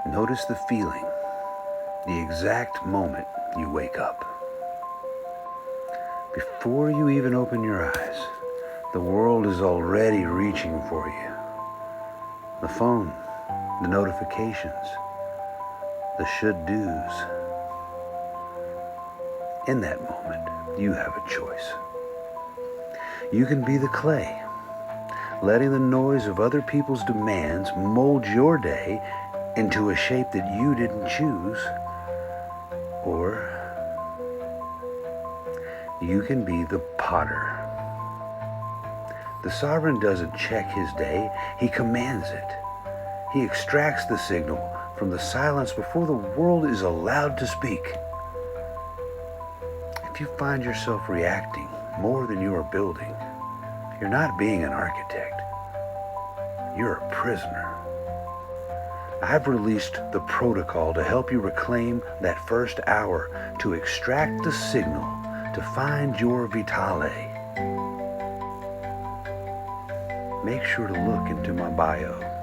Notice the feeling, the exact moment you wake up. Before you even open your eyes, the world is already reaching for you. The phone, the notifications, the should-dos. In that moment, you have a choice. You can be the clay, letting the noise of other people's demands mold your day into a shape that you didn't choose. Or you can be the potter. The sovereign doesn't check his day, he commands it. He extracts the signal from the silence before the world is allowed to speak. If you find yourself reacting more than you are building, you're not being an architect. You're a prisoner. I've released the protocol to help you reclaim that first hour, to extract the signal, to find your vitale. Make sure to look into my bio.